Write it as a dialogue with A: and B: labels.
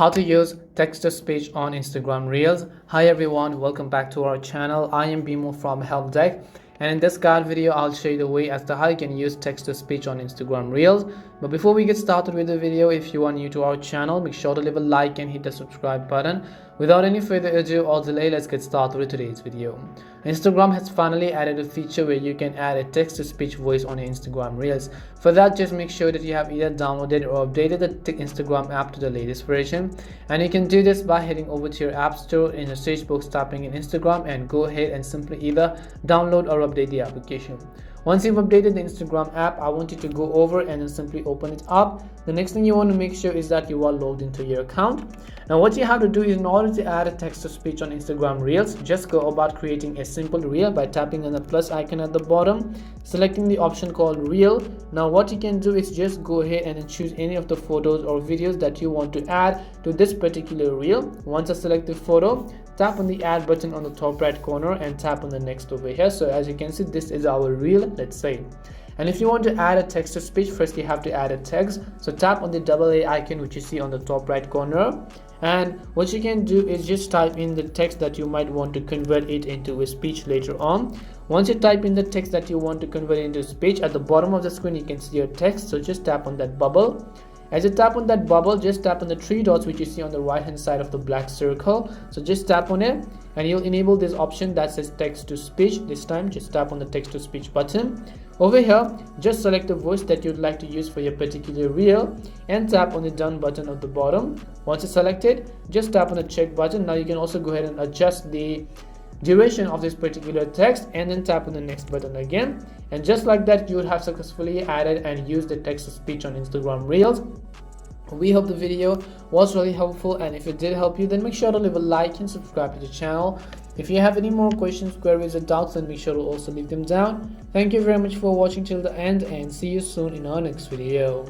A: How to use text to speech on Instagram Reels. Hi everyone, welcome back to our channel. I am Bimo from Help Deck, and in this guide video I'll show you the way as to how you can use text to speech on Instagram Reels. But before we get started with the video, if you are new to our channel, make sure to leave a like and hit the subscribe button. Without any further ado or delay, let's get started with today's video. Instagram has finally added a feature where you can add a text-to-speech voice on your Instagram Reels. For that, just make sure that you have either downloaded or updated the Instagram app to the latest version. And you can do this by heading over to your app store, in the search box typing in Instagram, and go ahead and simply either download or update the application. Once you've updated the Instagram app, I want you to go over and then simply open it up. The next thing you want to make sure is that you are logged into your account. Now what you have to do is, in order to add a text to speech on Instagram Reels, just go about creating a simple reel by tapping on the plus icon at the bottom, selecting the option called reel. Now what you can do is just go ahead and choose any of the photos or videos that you want to add to this particular reel. Once I select the photo, tap on the add button on the top right corner and tap on the next over here. So as you can see, this is our reel, let's say. And if you want to add a text to speech, first you have to add a text. So tap on the AA icon which you see on the top right corner, and what you can do is just type in the text that you might want to convert it into a speech later on. Once you type in the text that you want to convert into speech, at the bottom of the screen you can see your text. So just tap on that bubble. As you tap on that bubble, just tap on the three dots which you see on the right hand side of the black circle. So just tap on it and you'll enable this option that says text to speech. This time just tap on the text to speech button. Over here, just select the voice that you'd like to use for your particular reel and tap on the done button at the bottom. Once it's selected, just tap on the check button. Now you can also go ahead and adjust the duration of this particular text and then tap on the next button again, and just like that you would have successfully added and used the text to speech on Instagram Reels. We hope the video was really helpful, and if it did help you, then make sure to leave a like and subscribe to the channel. If you have any more questions, queries or doubts, then make sure to also leave them down. Thank you very much for watching till the end, and see you soon in our next video.